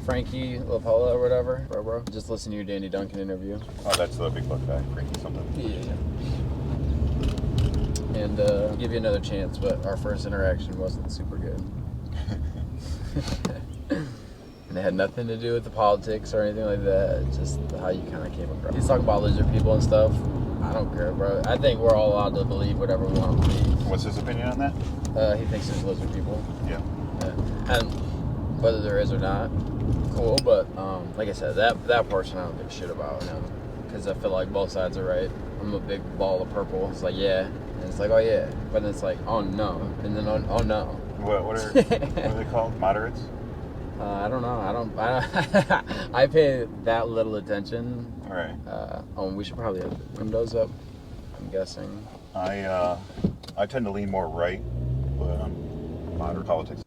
Frankie LaPolla or whatever, bro. Just listen to your Danny Duncan interview. Oh, that's the big buck guy, Frankie something. Yeah. And give you another chance, but our first interaction wasn't super good. And it had nothing to do with the politics or anything like that. It's just how you kind of came across. He's talking about lizard people and stuff. I don't care, bro. I think we're all allowed to believe whatever we want to believe. What's his opinion on that? He thinks there's lizard people. Yeah. And whether there is or not, cool. But like I said, that portion I don't give a shit about, because I feel like both sides are right. I'm a big ball of purple. It's like, yeah. And it's like, oh yeah. But then it's like, oh no. And then oh no. What are they called? Moderates? I don't know. I pay that little attention. All right. We should probably have the windows up, I'm guessing. I tend to lean more right, but I'm moderate politics.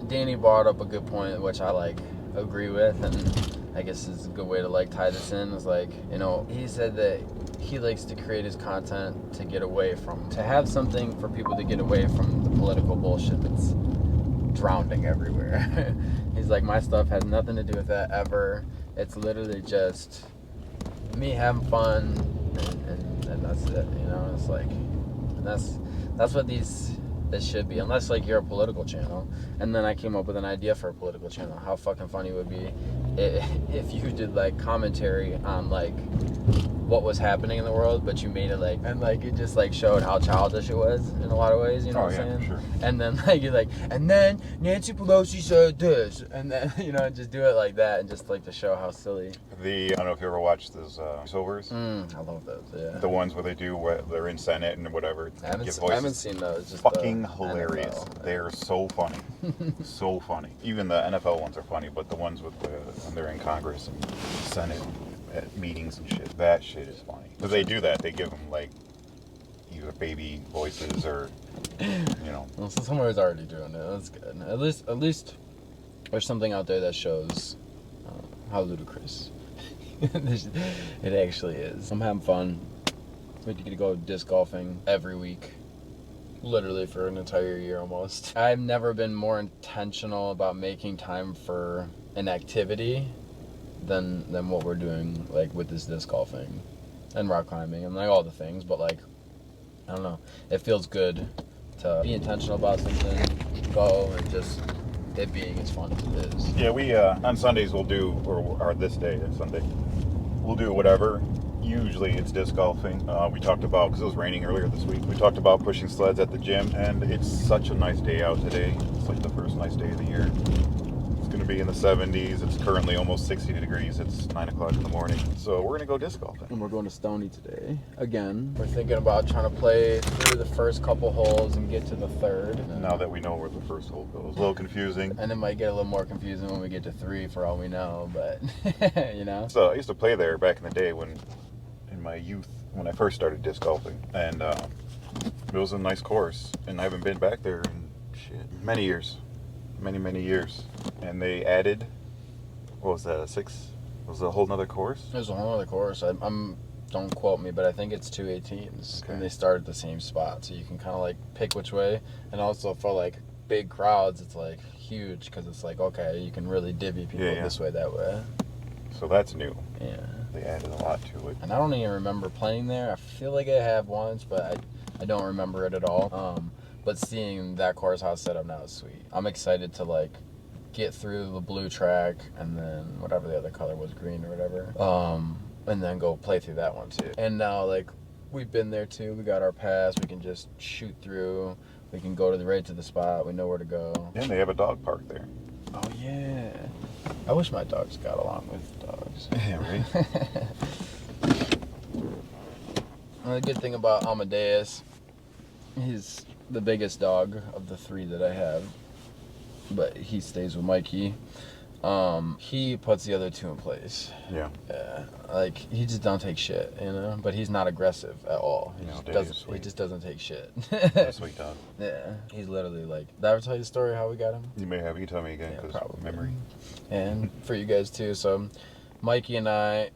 Danny brought up a good point, which I agree with, and I guess is a good way to tie this in. Is he said that he likes to create his content to get away from, to have something for people to get away from the political bullshit that's drowning everywhere. He's like, my stuff has nothing to do with that ever. It's literally just me having fun, and that's it. It's like, that's what this should be, unless you're a political channel. And then I came up with an idea for a political channel. How fucking funny it would be if you did commentary on what was happening in the world, but you made it and it just showed how childish it was in a lot of ways, what I'm saying? Sure. And then you're and then Nancy Pelosi said this, and then just do it like that, and just to show how silly. I don't know if you ever watched those voiceovers. I love those. Yeah. The ones where they're in Senate and whatever. I haven't seen those. Just fucking hilarious. NFL. They're so funny. So funny. Even the NFL ones are funny, but the ones when they're in Congress and Senate at meetings and shit, that shit is funny. Because they do that. They give them either baby voices or Well, so somebody's already doing it. That's good. At least there's something out there that shows how ludicrous it actually is. I'm having fun. We get to go disc golfing every week, literally for an entire year almost. I've never been more intentional about making time for an activity than what we're doing with this disc golfing and rock climbing and all the things. But I don't know, it feels good to be intentional about something, go, and just it being as fun as it is. Yeah, we on Sundays we'll do, or this day is Sunday, we'll do whatever. Usually it's disc golfing. We talked about, because it was raining earlier this week, we talked about pushing sleds at the gym, and it's such a nice day out today. It's the first nice day of the year. It's going to be in the 70s. It's currently almost 60 degrees. It's 9 o'clock in the morning. So we're going to go disc golfing. And we're going to Stony today. Again, we're thinking about trying to play through the first couple holes and get to the third. Now that we know where the first hole goes. A little confusing. And it might get a little more confusing when we get to 3 for all we know, but, So I used to play there back in the day in my youth, when I first started disc golfing. And it was a nice course. And I haven't been back there in, many years. Many years. And they added, what was that, was it a whole nother course? There's a whole other course. Don't quote me, but I think it's 218s. Okay. And they start at the same spot, so you can kind of pick which way. And also for big crowds, it's huge, because it's okay, you can really divvy people this way, that way. So that's new. Yeah. They added a lot to it. And I don't even remember playing there. I feel like I have once, but I don't remember it at all. But seeing that course, how it's set up now is sweet. I'm excited to get through the blue track, and then whatever the other color was, green or whatever. And then go play through that one too. And now we've been there too. We got our pass. We can just shoot through. We can go right to the spot. We know where to go. And they have a dog park there. Oh yeah. I wish my dogs got along with dogs. Yeah, right. The good thing about Amadeus, he's the biggest dog of the 3 that I have, but he stays with Mikey. He puts the other 2 in place. Yeah. Yeah. He just don't take shit, but he's not aggressive at all. He just doesn't take shit. That's a sweet dog. Yeah. He's literally did I ever tell you the story how we got him? You may have. You can tell me again, Yeah, because probably. memory. And for you guys too. So Mikey and I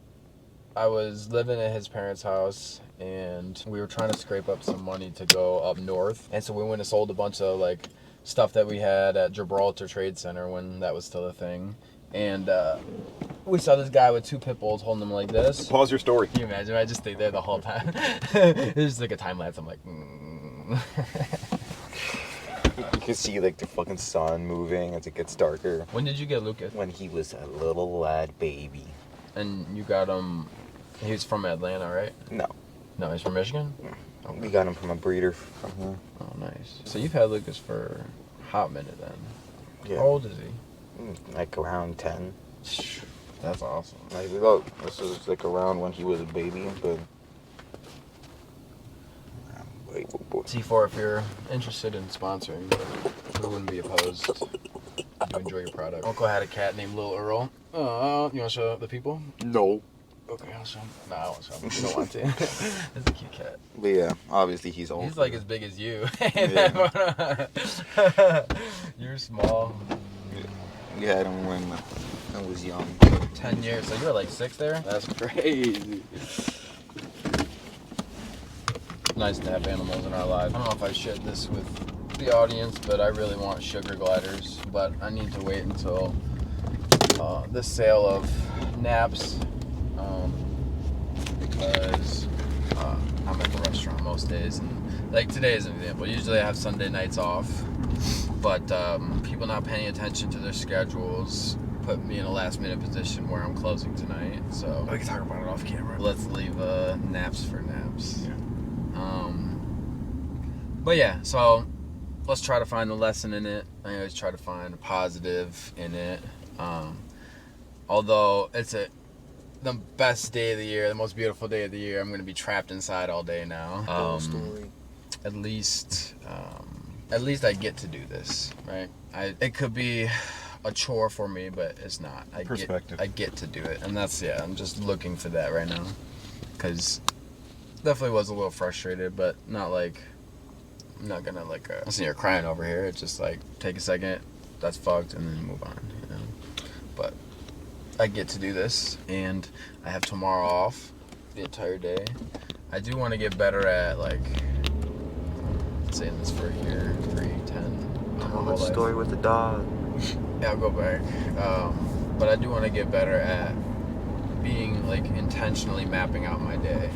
was living at his parents' house, and we were trying to scrape up some money to go up north. And so we went and sold a bunch of stuff that we had at Gibraltar Trade Center when that was still a thing. and we saw this guy with 2 pit bulls holding them like this. Pause your story. Can you imagine? I just stayed there the whole time. It's just like a time lapse. I'm like, You can see like the fucking sun moving as it gets darker. When did you get Lucas? When he was a little lad baby. And you got him. He was from Atlanta, right? No. No, he's from Michigan. Okay. We got him from a breeder from here. Oh, nice. So you've had Lucas for a hot minute then. Yeah. How old is he? Like around 10. That's awesome. Like we got, this was like around when he was a baby, but. Wait, oh boy. T4, if you're interested in sponsoring, we wouldn't be opposed. I do enjoy your product. Uncle had a cat named Lil Earl. You want to show the people? No. Okay, I'll show him. No, I won't show him. You don't want to. It's a cute cat. But yeah, obviously he's old. He's like as big as you. Yeah. You're small. We had him when I was young. 10 years. So you were like 6 there? That's crazy. Nice to have animals in our lives. I don't know if I shared this with the audience, but I really want sugar gliders. But I need to wait until the sale of naps because I'm at the restaurant most days. And like today is an example. Usually I have Sunday nights off, but people not paying attention to their schedules put me in a last minute position where I'm closing tonight. So we can talk about it off camera. Let's leave naps for naps. Yeah. But yeah, so let's try to find the lesson in it. I always try to find a positive in it. Although it's the best day of the year, the most beautiful day of the year, I'm going to be trapped inside all day now. Story. At least I get to do this, right? It could be a chore for me, but it's not. I get to do it, and I'm just looking for that right now, because definitely was a little frustrated, but not like. I'm not gonna I'm sitting here crying over here. It's just like take a second, that's fucked, and then move on, you know. But I get to do this, and I have tomorrow off the entire day. I do want to get better at saying this for a year, 3, 10. Tell the story with the dog. Yeah, I'll go back. But I do want to get better at being intentionally mapping out my day,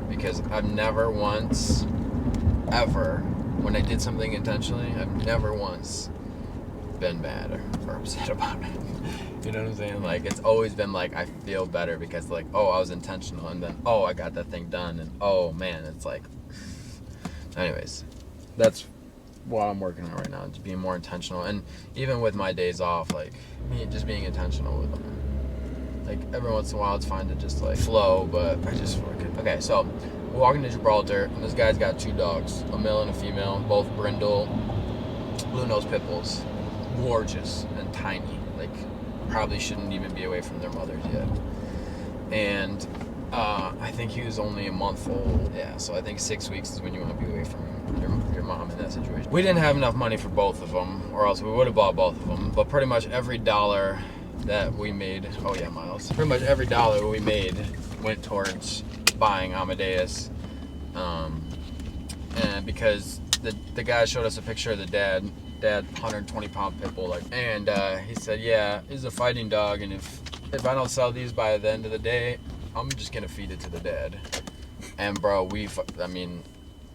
because I've never once ever, when I did something intentionally, I've never once been mad or upset about it. You know what I'm saying? It's always been I feel better because I was intentional, and then I got that thing done, and oh man, it's anyways, that's what I'm working on right now, just being more intentional. And even with my days off, just being intentional with them. Every once in a while it's fine to just flow, but I just okay, so we're walking to Gibraltar, and this guy's got 2 dogs, a male and a female, both brindle, blue-nosed pit bulls. Gorgeous and tiny. Probably shouldn't even be away from their mothers yet. And I think he was only a month old. Yeah, so I think 6 weeks is when you want to be away from your mom in that situation. We didn't have enough money for both of them, or else we would have bought both of them. But pretty much every dollar that we made, Miles. Pretty much every dollar we made went towards buying Amadeus, and because the guy showed us a picture of the dad 120-pound pit bull, and he said, yeah, he's a fighting dog, and if I don't sell these by the end of the day, I'm just gonna feed it to the dad. And bro,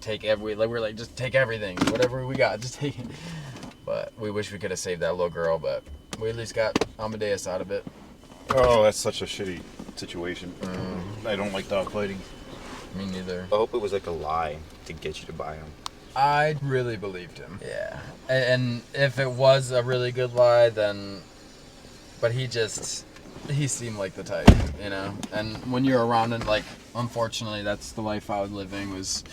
take we're just take everything, whatever we got, just take it. But we wish we could have saved that little girl, but we at least got Amadeus out of it. Oh, that's such a shitty situation. I don't like dog fighting. Me neither. I hope it was a lie to get you to buy him. I really believed him. Yeah. And if it was a really good lie, then... But he seemed like the type, you know? And when you're around it, unfortunately, that's the life I was living, was...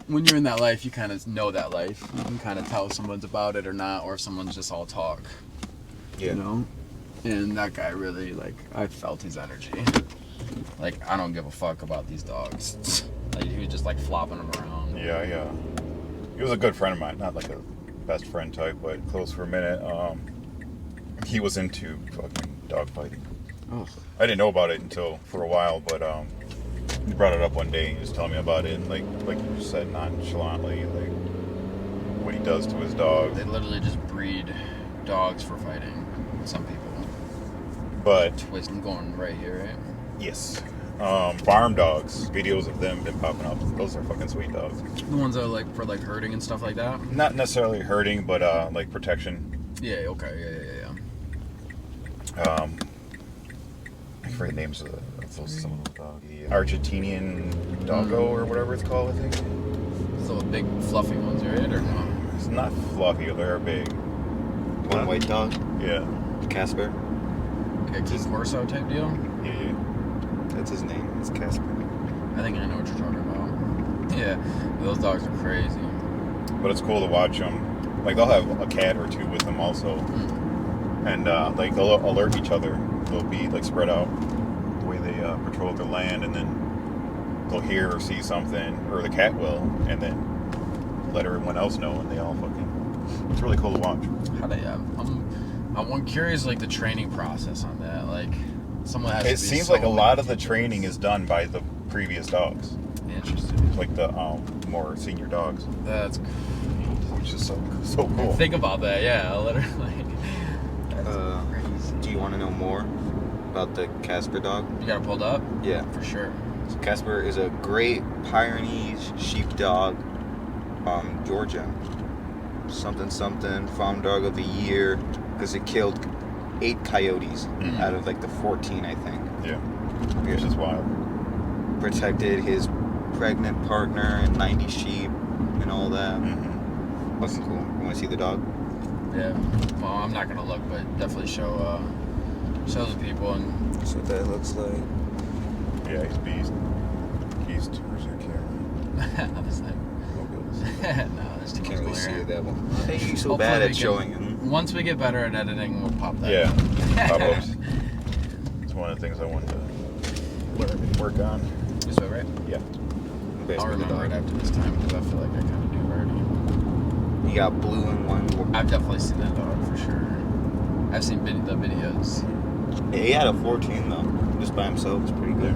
when you're in that life, you kind of know that life. You can kind of tell if someone's about it or not, or if someone's just all talk. Yeah. You know? And that guy really, I felt his energy. I don't give a fuck about these dogs. He was just, flopping them around. Yeah. He was a good friend of mine. Not a best friend type, but close for a minute. He was into fucking dog fighting. Oh. I didn't know about it until for a while, but he brought it up one day. He was telling me about it, and like you said, nonchalantly, what he does to his dog. They literally just breed dogs for fighting. Some people. But Twist and going right here, right? yes, farm dogs. Videos of them been popping up. Those are fucking sweet dogs. The ones that are like for like herding and stuff like that. Not necessarily herding, but like protection. Yeah. Okay. Yeah. I forget names of those some of those dogs. The Argentinian doggo or whatever it's called. I think. So the big fluffy ones, right? Or no? It's not fluffy. They're big. One white dog, Yeah. Casper. Like a King Corso type deal. Yeah. That's his name. It's Casper. I think I know what you're talking about. Yeah, those dogs are crazy. But it's cool to watch them. Like they'll have a cat or two with them also, and like they'll alert each other. They'll be like spread out the way they patrol their land, and then they'll hear or see something, or the cat will, and then let everyone else know, and they all fucking. It's really cool to watch. How do I'm curious, like the training process on that. Like, someone has. It to be seems so like a lot of the training is done by the previous dogs, interesting. like the more senior dogs, That's which is so cool. think about that. Yeah, literally. That's crazy. Do you want to know more about the Casper dog? You got it pulled up Yeah. for sure. So Casper is a Great Pyrenees sheepdog, Georgia. Something farm dog of the year because it killed 8 coyotes out of like the 14, I think. Yeah, which is wild. Protected his pregnant partner and 90 sheep and all that. Mm-hmm. Fucking cool. You want to see the dog? Yeah. Well, I'm not gonna look, but definitely show the people and. That's what that looks like. Yeah, he's beast. Where's your camera? I was like, no, there's too much Can't really see glare. it that one. Hey, you're so Hopefully bad we at can- showing it. Once we get better at editing, we'll pop that. Yeah, pop-ups. It's one of the things I wanted to work on. This way, right? Yeah. I'll remember it after this time because I feel like I kind of do already. You got blue and one. I've definitely seen that dog for sure. I've seen the videos. He had a 14 though, just by himself. It's pretty good.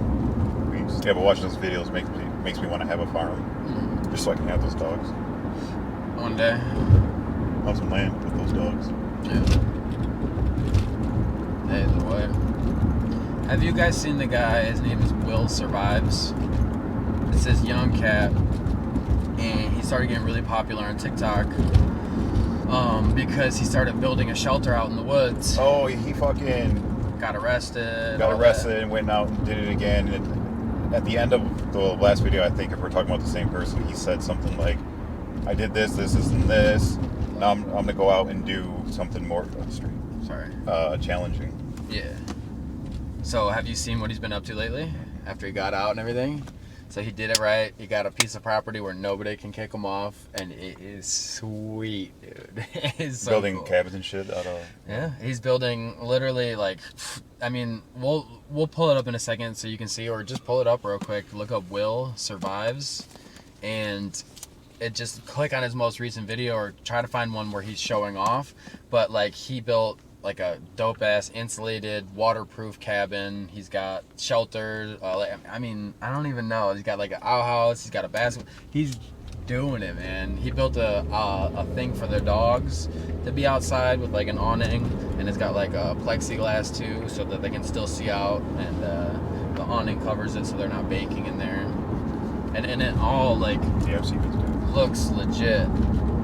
Yeah, but watching those videos makes me want to have a farm, just so I can have those dogs. One day. On some land with those dogs. Yeah. Hey, the way. Have you guys seen the guy? His name is Will Survives. It's this young cat, and he started getting really popular on TikTok because he started building a shelter out in the woods. Oh, he fucking Got arrested. got all arrested that. and went out and did it again. And at the end of the last video, I think if we're talking about the same person, he said something like, "I did this, and this. Now I'm gonna go out and do something more Sorry. challenging." Yeah. So have you seen what he's been up to lately? After he got out and everything? So he did it right. He got a piece of property where nobody can kick him off, and it is sweet, dude. It is so Building cool. cabins and shit out of. Yeah, he's building literally like, I mean, we'll pull it up in a second so you can see, or just pull it up real quick. Look up Will Survives, and it just click on his most recent video or try to find one where he's showing off. But like he built like a dope ass insulated waterproof cabin. He's got shelter. I mean, I don't even know. He's got like an outhouse. He's got a basket. He's doing it, man. He built a thing for their dogs to be outside with like an awning, and it's got like a plexiglass too, so that they can still see out. And the awning covers it, so they're not baking in there. And it all like Yeah, I've seen this dude. looks legit.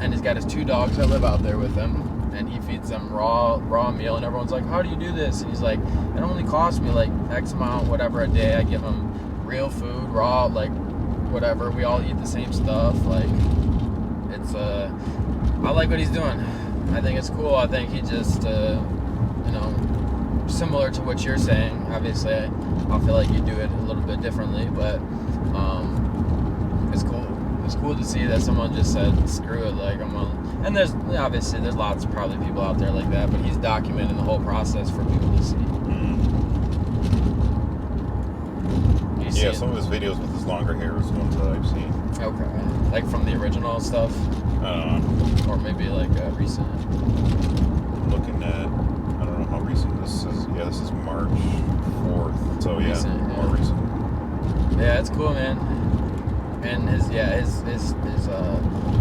And he's got his 2 dogs that live out there with him, and he feeds them raw meal, and everyone's like, how do you do this? And he's like, it only costs me like X amount whatever a day. I give them real food, raw, like whatever. We all eat the same stuff. Like, it's I like what he's doing. I think it's cool. I think he just similar to what you're saying. Obviously I feel like you do it a little bit differently, but it's cool. It's cool to see that someone just said, screw it, like I'm gonna, and there's lots of probably people out there like that, but he's documenting the whole process for people to see. You see Yeah, it? some of his videos with his longer hair is ones that I've seen. Okay. Like from the original stuff? Or maybe like recent? Looking at, I don't know how recent this is. Yeah, this is March 4th. So yeah, Recent, yeah. more recent. Yeah, it's cool, man. And his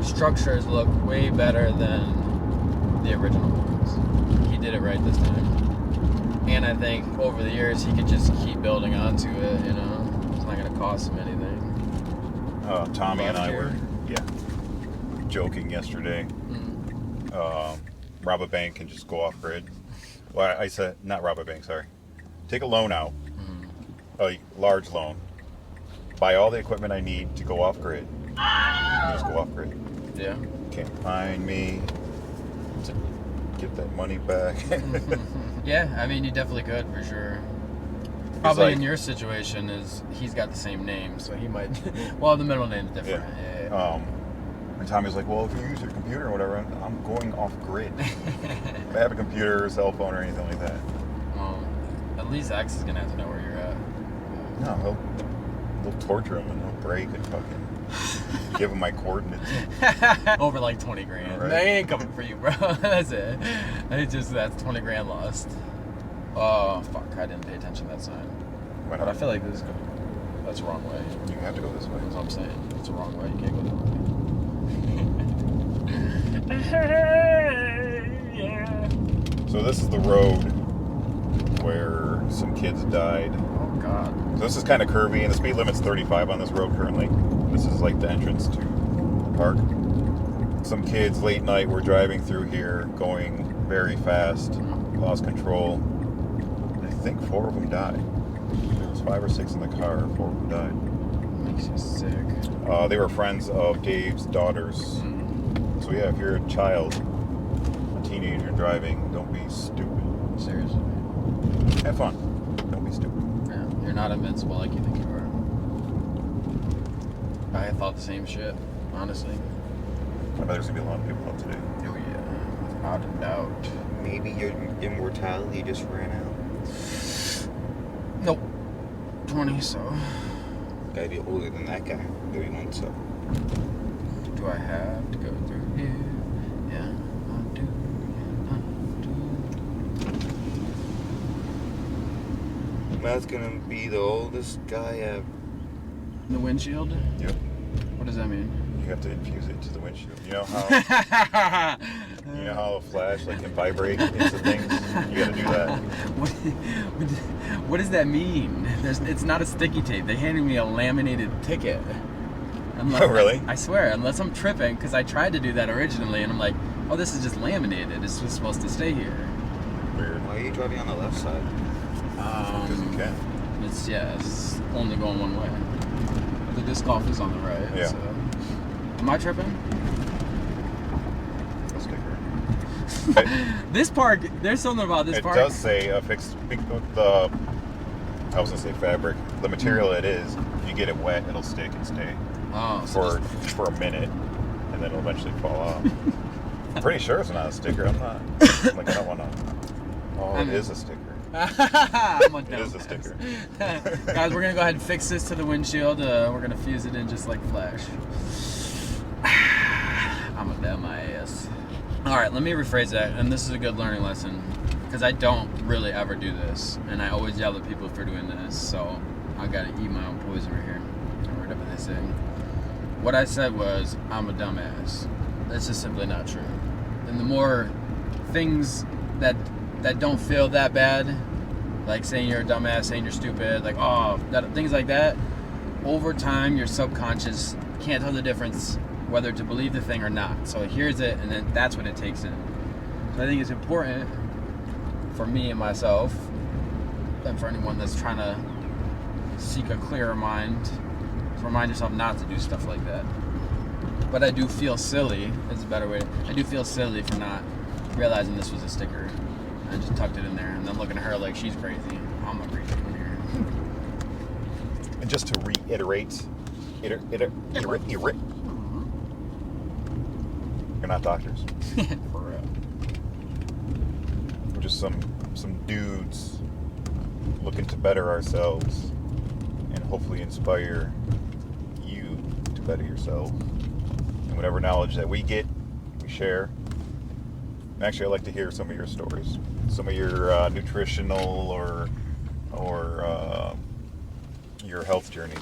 structures look way better than the original ones. He did it right this time. And I think over the years he could just keep building onto it. You know, it's not gonna cost him anything. Tommy and Last I year. were joking yesterday. Rob a bank and just go off grid. Well, I said not rob a bank. Sorry, take a loan out, a large loan, buy all the equipment I need to go off grid, and just go off grid. Yeah. Can't find me to get that money back. Yeah, I mean, you definitely could for sure. Probably like- in your situation is he's got the same name, so he might. Well, the middle name's different. Yeah. And Tommy's like, well, if you use your computer or whatever, I'm going off grid. If I have a computer or cell phone or anything like that. Well, at least X is gonna have to know where you're at. No, they'll torture him and he'll break and fucking give him my coordinates. Over like 20 grand. Right. They ain't coming for you, bro. That's it. That's 20 grand lost. Oh fuck! I didn't pay attention to that sign. Why But not? I feel like that's the wrong way. You have to go this way. That's what I'm saying. It's the wrong way. You can't go that way. Yeah. So this is the road where some kids died. Oh god. So this is kind of curvy, and the speed limit's 35 on this road currently. This is like the entrance to the park. Some kids late night were driving through here, going very fast, lost control. I think 4 of them died. There was 5 or 6 in the car. 4 of them died. Makes you sick. They were friends of Dave's daughters. So yeah, if you're a child, a teenager driving, don't be stupid. Seriously. Have fun. Don't be stupid. Yeah. You're not invincible like you think you are. I thought the same shit, honestly. I bet there's gonna be a lot of people out today. Oh yeah. Without a doubt. Maybe your immortality just ran out. Nope. 20, so. Gotta be older than that guy. 31, so. Do I have to go through here? Yeah, I do. Matt's gonna be the oldest guy ever. The windshield? Yep. What does that mean? You have to infuse it to the windshield. You know how a flash like can vibrate into things? You gotta do that. What does that mean? It's not a sticky tape. They handed me a laminated ticket. I'm like, Oh, really? I swear, unless I'm tripping, because I tried to do that originally, and I'm like, oh, this is just laminated. It's just supposed to stay here. Weird. Why are you driving on the left side? Because you can. It's only going one way. The disc golf is on the right. Yeah. So. Am I tripping? A sticker. This park, there's something about this It park. does say affixed the. I was gonna say fabric. The material it is, if you get it wet, it'll stick and stay Oh, so for a minute, and then it'll eventually fall off. I'm pretty sure it's not a sticker. I'm not. Like I don't want to. Oh, it is a sticker. I'm a It is a sticker. Guys, we're gonna go ahead and fix this to the windshield. We're gonna fuse it in just like Flash. I'm a bet my ass. All right, let me rephrase that, and this is a good learning lesson because I don't really ever do this, and I always yell at people for doing this. So I gotta eat my own poison right here, or whatever they say. What I said was, I'm a dumbass. That's just simply not true. And the more things that don't feel that bad, like saying you're a dumbass, saying you're stupid, like things like that, over time your subconscious can't tell the difference whether to believe the thing or not. So it hears it, and then that's what it takes in. So I think it's important for me and myself, and for anyone that's trying to seek a clearer mind, to remind yourself not to do stuff like that. But I do feel silly, is a better way. I do feel silly for not realizing this was a sticker. I just tucked it in there, and then looking at her like she's crazy. I'm a crazy one here. And just to reiterate, you're not doctors. For real. We're just some dudes looking to better ourselves and hopefully inspire you to better yourself. And whatever knowledge that we get, we share. And actually, I'd like to hear some of your stories, some of your nutritional or your health journeys.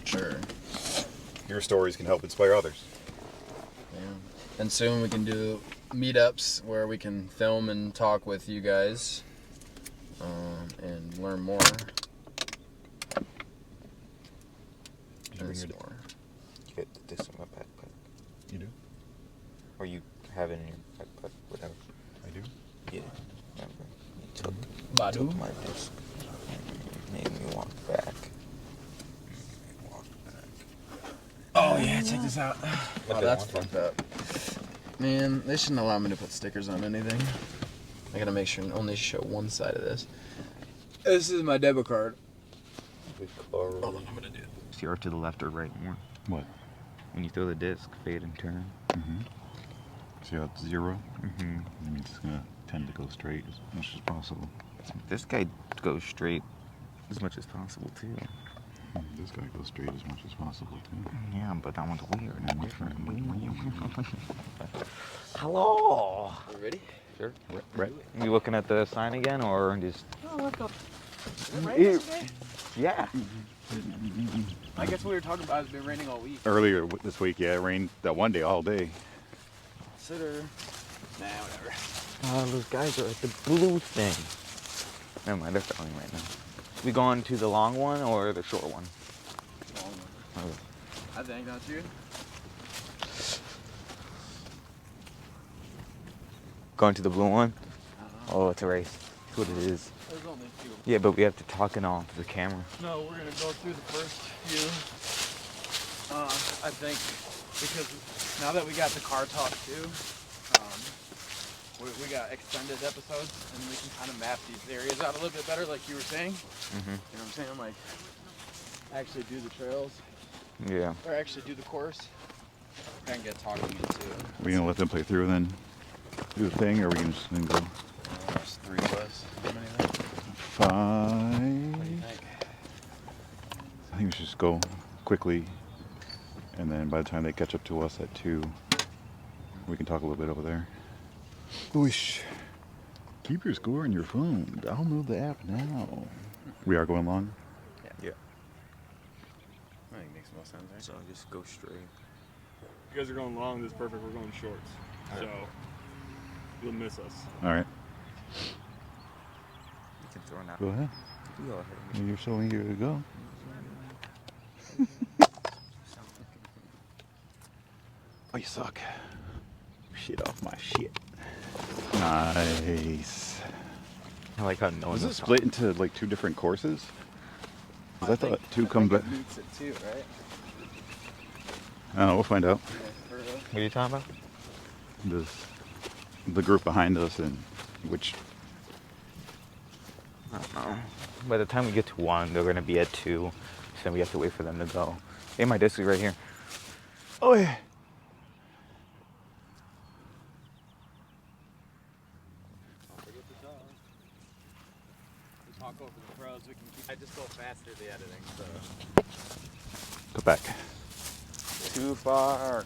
Sure. Your stories can help inspire others. Yeah. And soon we can do meetups where we can film and talk with you guys. learn more. Did you bring There's your more. You get this in my backpack. You do? Or you have it in your backpack, whatever. I do. Yeah. Remember, you took Badu. my disc. Made me walk back. Oh yeah, check this out. What Oh, they that's want? fucked up. Man, they shouldn't allow me to put stickers on anything. I gotta make sure and only show one side of this. This is my debit card. Hold on, I'm gonna do it. Zero to the left or right more. What? When you throw the disc, fade and turn. Mm-hmm. See how it's 0? Mm-hmm. That means it's gonna tend to go straight as much as possible. This guy goes straight as much as possible too. This guy goes straight as much as possible too. Yeah, but that one's weird and different. Hello. You ready? Sure. Right. You looking at the sign again, or just? Oh, let's go. Yeah. I guess what we were talking about has been raining all week. Earlier this week, yeah, it rained that one day all day. Consider. Nah, whatever. Those guys are at the blue thing. Never mind, they're filming right now. We going to the long one or the short one? Okay. I think, don't you? Going to the blue one? I don't know. Oh, it's a race. That's what it is. There's only two. Yeah, but we have to talk and all to the camera. No, we're gonna go through the first few. I think because now that we got the car talk too, we got extended episodes and we can kind of map these areas out a little bit better, like you were saying. Mm-hmm. You know what I'm saying? Like actually do the trails Yeah. or actually do the course and get talking into it. Are we gonna let them play through then? Do the thing, or are we gonna just gonna go There's 3 of us. How many of us? 5? What do you think? I think we should just go quickly, and then by the time they catch up to us at 2, we can talk a little bit over there. Whoosh. Keep your score on your phone. Download the app now. We are going long? Yeah. I think it makes most sense, right? So just go straight. You guys are going long. This is perfect. We're going shorts. So you'll miss us. Alright, You can throw now. go ahead. You go ahead. You're so eager to go. Oh, you suck. Shit off my shit. Nice. I like how no one Was it was split into like 2 different courses? 'Cause I thought 2 come back. Meets it too, right? Oh, we'll find out. What are you talking about? The group behind us and which. I don't know. By the time we get to 1, they're gonna be at 2. So then we have to wait for them to go. Hey, my disc is right here. Oh yeah. Talk over the pros. We can keep. I just go faster the editing. So. Go back. Too far.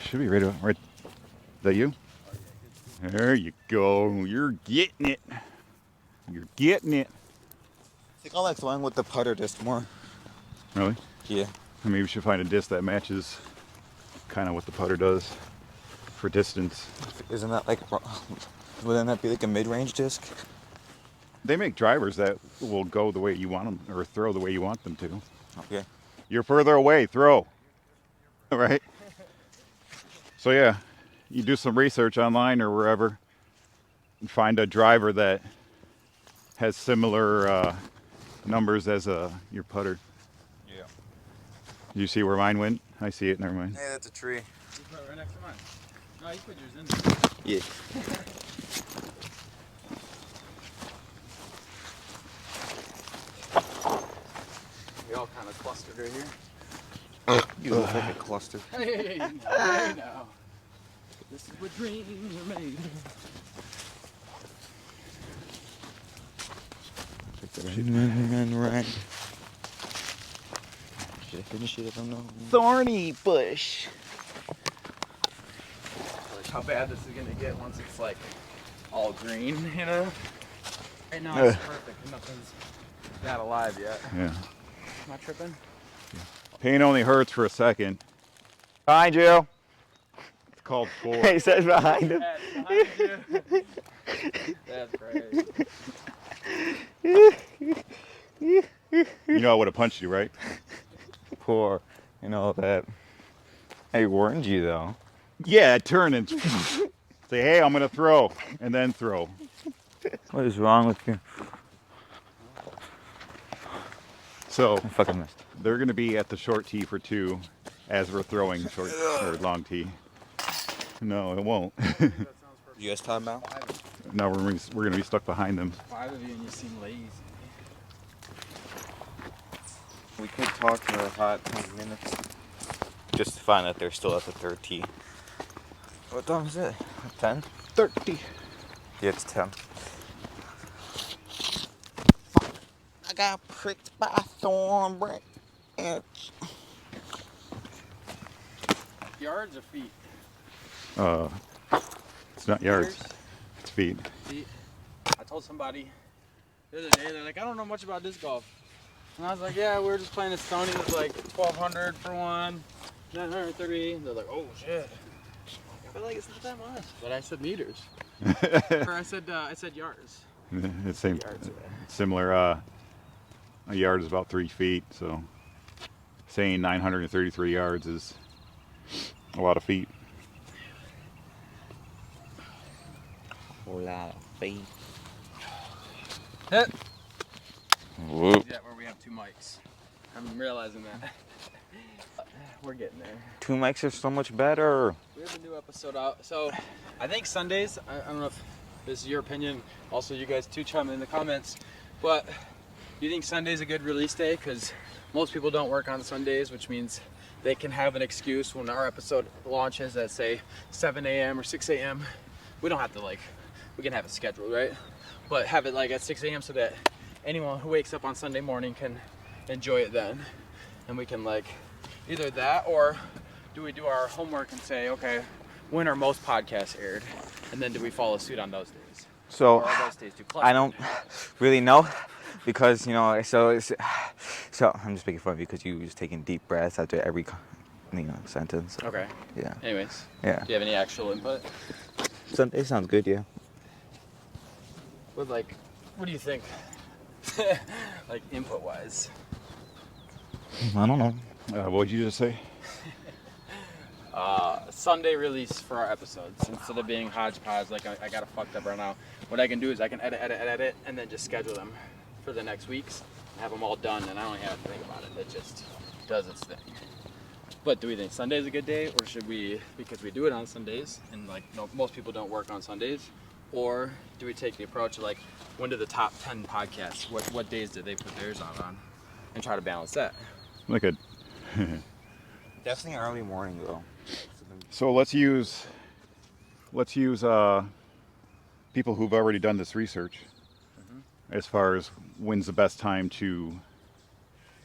Should be right. Right. Is that you? There you go. You're getting it. You're getting it. I think I like the one with the putter disc more. Really? Yeah. Maybe we should find a disc that matches kind of what the putter does for distance. Isn't that like, wouldn't that be like a mid-range disc? They make drivers that will go the way you want them or throw the way you want them to. Okay. You're further away, throw. Right? So yeah, you do some research online or wherever and find a driver that has similar numbers as your putter. Yeah. You see where mine went? I see it, never mind. Hey, that's a tree. You put it right next to mine. No, you put yours in there. Yeah. We all kind of clustered right here. You look like a cluster. Hey, now. This is what dreams are made. Right. Should I finish it? I don't know. Thorny bush. How bad this is gonna get once it's like all green, you know? Right now it's perfect. Nothing's not alive yet. Yeah. Am I tripping? Pain only hurts for a second. Behind you. It's called four. He says behind him. That's behind you. That's great. know I would have punched you, right? Poor, you know that. I warned you though. Yeah, I'd turn and say, hey, I'm going to throw, and then throw. What is wrong with you? So I fucking missed. they're going to be at the short tee for 2 as we're throwing short or long tee. No, it won't. You guys talking about? No, we're going to be stuck behind them. 5 of you and you seem lazy. We could talk for a hot 10 minutes. Just to find that they're still at the third tee. What time is it? 10? 30. Yeah, it's 10. I got pricked by a thorn branch. Yards or feet? It's not yards. It's feet. Feet. I told somebody the other day, they're like, I don't know much about disc golf. And I was like, yeah, we were just playing at Stony. It was like 1,200 for one, 930. They're like, oh shit. I feel like it's not that much. But I said meters. Or I said yards. It's same, Yards away. similar. A yard is about 3 feet, so saying 933 yards is a lot of feet. A lot of feet. Hit. Whoop. Yeah, where we have 2 mics. I'm realizing that. We're getting there. 2 mics are so much better. We have a new episode out. So I think Sundays, I don't know if this is your opinion. Also, you guys too chime in the comments. But do you think Sunday's a good release day? Because most people don't work on Sundays, which means they can have an excuse when our episode launches at say 7 a.m. or 6 a.m. We don't have to we can have it scheduled, right? But have it at 6 a.m. so that anyone who wakes up on Sunday morning can enjoy it then. And we can either that, or do we do our homework and say, okay, when are most podcasts aired? And then do we follow suit on those days? So Or are those days too cluttered? I don't really know because so I'm just making fun of you because you were just taking deep breaths after every sentence. Okay. Yeah. Anyways, Yeah. do you have any actual input? Sunday sounds good, yeah. With what do you think? Input wise. I don't know. What did you just say? Sunday release for our episodes instead of being hodgepodge I got it fucked up right now. What I can do is I can edit, and then just schedule them for the next weeks and have them all done, and I don't have to think about it. It just does its thing. But do we think Sunday's a good day, or should we, because we do it on Sundays and most people don't work on Sundays, or do we take the approach of when do the top 10 podcasts, what days do they put theirs on and try to balance that? Look at. Definitely early morning though. So let's use people who've already done this research as far as when's the best time to